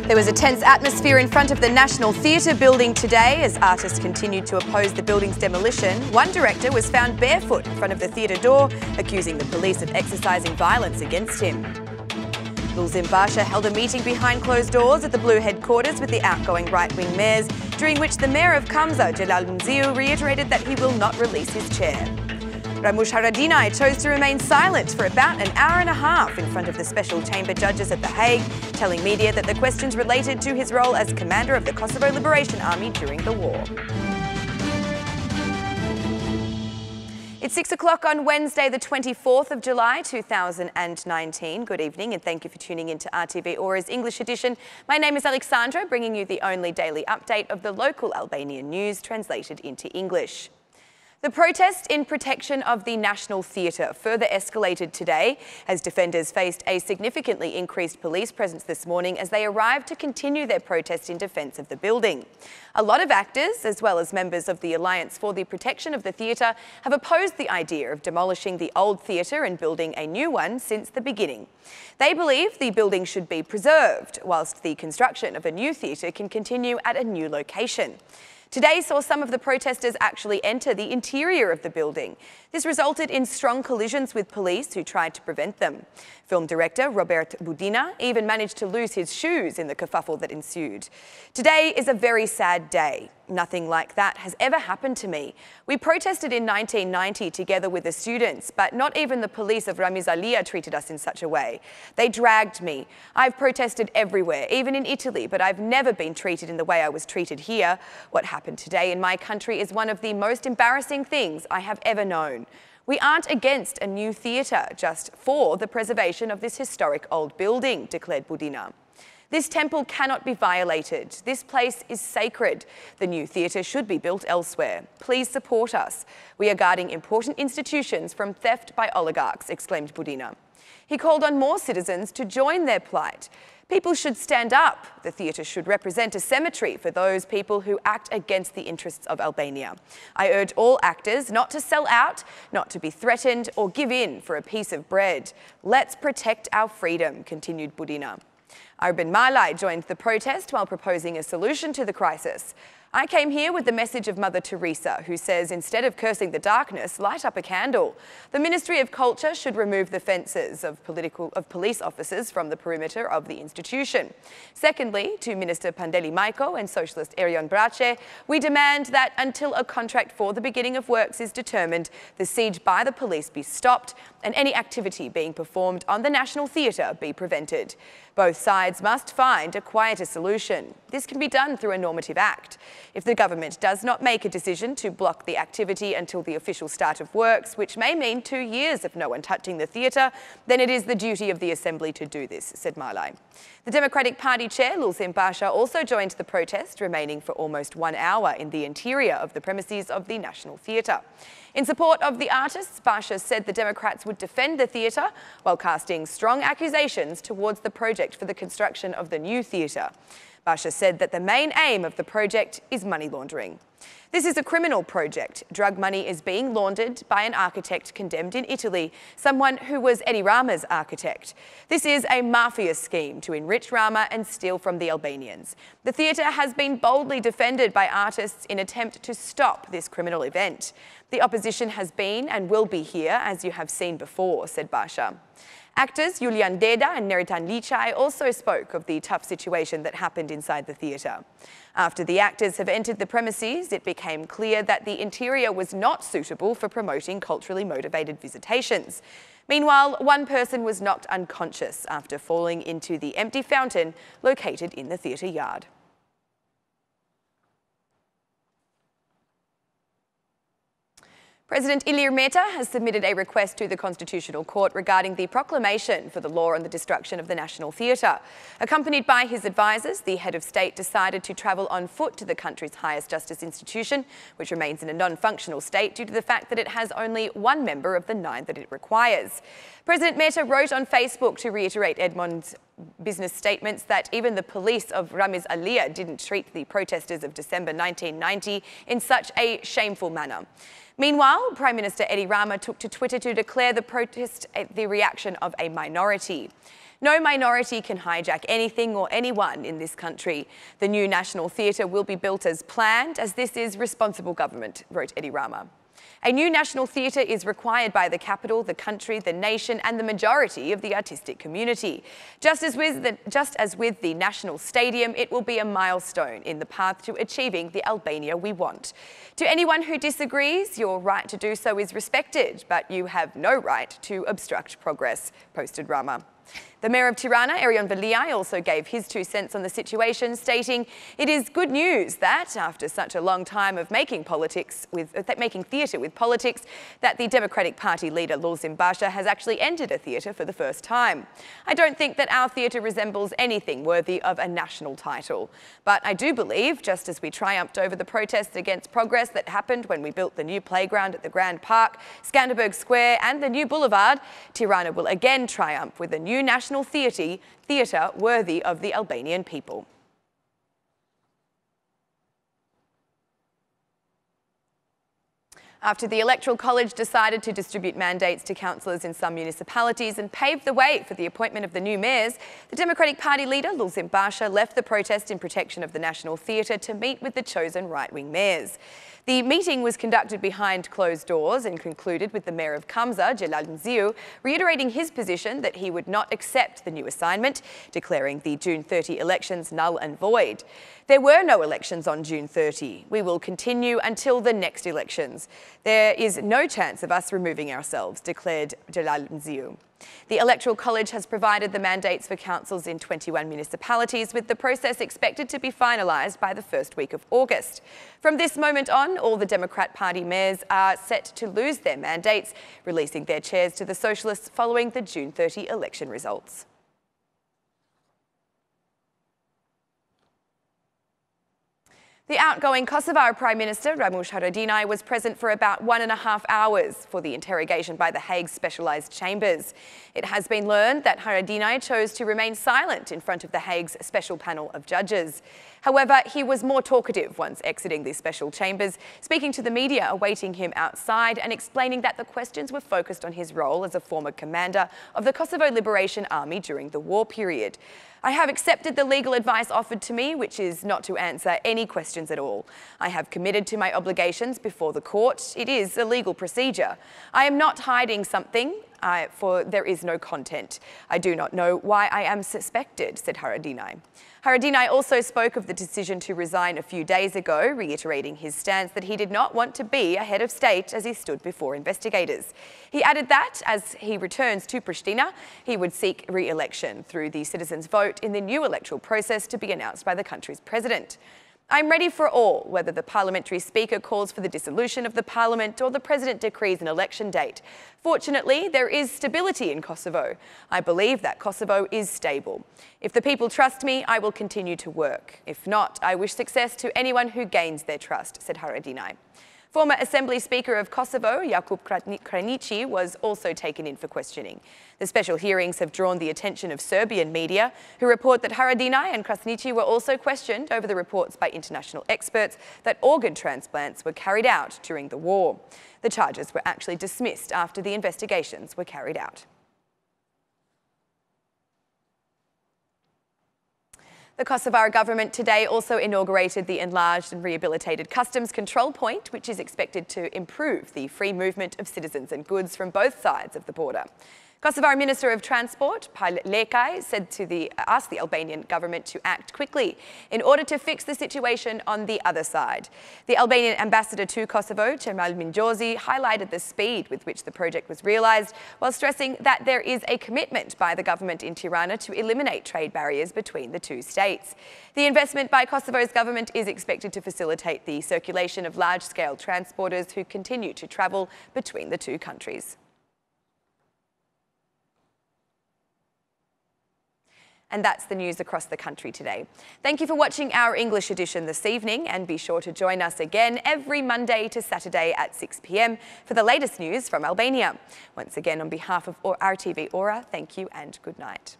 There was a tense atmosphere in front of the National Theatre building today as artists continued to oppose the building's demolition. One director was found barefoot in front of the theatre door, accusing the police of exercising violence against him. Lulzim Basha held a meeting behind closed doors at the Blue headquarters with the outgoing right-wing mayors, during which the mayor of Kamsa, Jalal Mziu, reiterated that he will not release his chair. Ramush Haradinaj chose to remain silent for about an hour and a half in front of the special chamber judges at The Hague, telling media that the questions related to his role as commander of the Kosovo Liberation Army during the war. It's 6 o'clock on Wednesday, the 24th of July, 2019. Good evening and thank you for tuning in to RTV Ora's English edition. My name is Alexandra, bringing you the only daily update of the local Albanian news translated into English. The protest in protection of the National Theatre further escalated today as defenders faced a significantly increased police presence this morning as they arrived to continue their protest in defence of the building. A lot of actors, as well as members of the Alliance for the Protection of the Theatre, have opposed the idea of demolishing the old theatre and building a new one since the beginning. They believe the building should be preserved, whilst the construction of a new theatre can continue at a new location. Today saw some of the protesters actually enter the interior of the building. This resulted in strong collisions with police who tried to prevent them. Film director Robert Budina even managed to lose his shoes in the kerfuffle that ensued. Today is a very sad day. Nothing like that has ever happened to me. We protested in 1990 together with the students, but not even the police of Ramiz Alia treated us in such a way. They dragged me. I've protested everywhere, even in Italy, but I've never been treated in the way I was treated here. What happened today in my country is one of the most embarrassing things I have ever known. We aren't against a new theatre, just for the preservation of this historic old building, declared Budina. This temple cannot be violated. This place is sacred. The new theatre should be built elsewhere. Please support us. We are guarding important institutions from theft by oligarchs, exclaimed Budina. He called on more citizens to join their plight. People should stand up. The theatre should represent a cemetery for those people who act against the interests of Albania. I urge all actors not to sell out, not to be threatened or give in for a piece of bread. Let's protect our freedom, continued Budina. Arben Malai joined the protest while proposing a solution to the crisis. I came here with the message of Mother Teresa, who says instead of cursing the darkness, light up a candle. The Ministry of Culture should remove the fences of police officers from the perimeter of the institution. Secondly, to Minister Pandeli Maiko and Socialist Erion Brace, we demand that until a contract for the beginning of works is determined, the siege by the police be stopped and any activity being performed on the National Theatre be prevented. Both sides must find a quieter solution. This can be done through a normative act. If the government does not make a decision to block the activity until the official start of works, which may mean 2 years of no one touching the theatre, then it is the duty of the Assembly to do this, said Malai. The Democratic Party chair, Lulzim Basha, also joined the protest, remaining for almost 1 hour in the interior of the premises of the National Theatre. In support of the artists, Basha said the Democrats would defend the theatre while casting strong accusations towards the project for the construction of the new theatre. Basha said that the main aim of the project is money laundering. This is a criminal project. Drug money is being laundered by an architect condemned in Italy, someone who was Edi Rama's architect. This is a mafia scheme to enrich Rama and steal from the Albanians. The theatre has been boldly defended by artists in attempt to stop this criminal event. The opposition has been and will be here, as you have seen before, said Basha. Actors Julian Deda and Neritan Lichai also spoke of the tough situation that happened inside the theatre. After the actors have entered the premises, it became clear that the interior was not suitable for promoting culturally motivated visitations. Meanwhile, one person was knocked unconscious after falling into the empty fountain located in the theatre yard. President Ilir Meta has submitted a request to the Constitutional Court regarding the proclamation for the law on the destruction of the National Theatre. Accompanied by his advisers, the head of state decided to travel on foot to the country's highest justice institution, which remains in a non-functional state due to the fact that it has only one member of the 9 that it requires. President Meta wrote on Facebook to reiterate Edmond's business statements that even the police of Ramiz Alia didn't treat the protesters of December 1990 in such a shameful manner. Meanwhile, Prime Minister Edi Rama took to Twitter to declare the protest the reaction of a minority. No minority can hijack anything or anyone in this country. The new National Theatre will be built as planned, as this is responsible government, wrote Eddie Rama. A new national theatre is required by the capital, the country, the nation and the majority of the artistic community. Just as with the National Stadium, it will be a milestone in the path to achieving the Albania we want. To anyone who disagrees, your right to do so is respected, but you have no right to obstruct progress, posted Rama. The Mayor of Tirana, Erion Veliaj, also gave his 2 cents on the situation, stating it is good news that, after such a long time of making theatre with politics, that the Democratic Party leader, Lulzim Basha, has actually entered a theatre for the first time. I don't think that our theatre resembles anything worthy of a national title. But I do believe, just as we triumphed over the protests against progress that happened when we built the new playground at the Grand Park, Skanderberg Square and the new boulevard, Tirana will again triumph with a new national theatre worthy of the Albanian people. After the Electoral College decided to distribute mandates to councillors in some municipalities and pave the way for the appointment of the new mayors, the Democratic Party leader, Lulzim Basha, left the protest in protection of the National Theatre to meet with the chosen right-wing mayors. The meeting was conducted behind closed doors and concluded with the Mayor of Kamsa, Celal Nziu, reiterating his position that he would not accept the new assignment, declaring the June 30 elections null and void. There were no elections on June 30. We will continue until the next elections. There is no chance of us removing ourselves, declared Celal Nziu. The Electoral College has provided the mandates for councils in 21 municipalities, with the process expected to be finalised by the first week of August. From this moment on, all the Democrat Party mayors are set to lose their mandates, releasing their chairs to the Socialists following the June 30 election results. The outgoing Kosovo Prime Minister, Ramush Haradinaj, was present for about 1.5 hours for the interrogation by the Hague's specialised chambers. It has been learned that Haradinaj chose to remain silent in front of the Hague's special panel of judges. However, he was more talkative once exiting the special chambers, speaking to the media awaiting him outside and explaining that the questions were focused on his role as a former commander of the Kosovo Liberation Army during the war period. I have accepted the legal advice offered to me, which is not to answer any questions at all. I have committed to my obligations before the court. It is a legal procedure. I am not hiding something, for there is no content. I do not know why I am suspected, said Haradinaj. Haradinaj also spoke of the decision to resign a few days ago, reiterating his stance that he did not want to be a head of state as he stood before investigators. He added that, as he returns to Pristina, he would seek re-election through the citizens' vote in the new electoral process to be announced by the country's president. I'm ready for all, whether the parliamentary speaker calls for the dissolution of the parliament or the president decrees an election date. Fortunately, there is stability in Kosovo. I believe that Kosovo is stable. If the people trust me, I will continue to work. If not, I wish success to anyone who gains their trust, said Haradinaj. Former Assembly Speaker of Kosovo, Jakub Kranici, was also taken in for questioning. The special hearings have drawn the attention of Serbian media, who report that Haradinaj and Kranici were also questioned over the reports by international experts that organ transplants were carried out during the war. The charges were actually dismissed after the investigations were carried out. The Kosovo government today also inaugurated the enlarged and rehabilitated customs control point, which is expected to improve the free movement of citizens and goods from both sides of the border. Kosovo Minister of Transport, Pajl Lekaj, asked the Albanian government to act quickly in order to fix the situation on the other side. The Albanian ambassador to Kosovo, Cemal Minjozi, highlighted the speed with which the project was realised, while stressing that there is a commitment by the government in Tirana to eliminate trade barriers between the two states. The investment by Kosovo's government is expected to facilitate the circulation of large-scale transporters who continue to travel between the two countries. And that's the news across the country today. Thank you for watching our English edition this evening, and be sure to join us again every Monday to Saturday at 6 p.m. for the latest news from Albania. Once again, on behalf of RTV Ora, thank you and good night.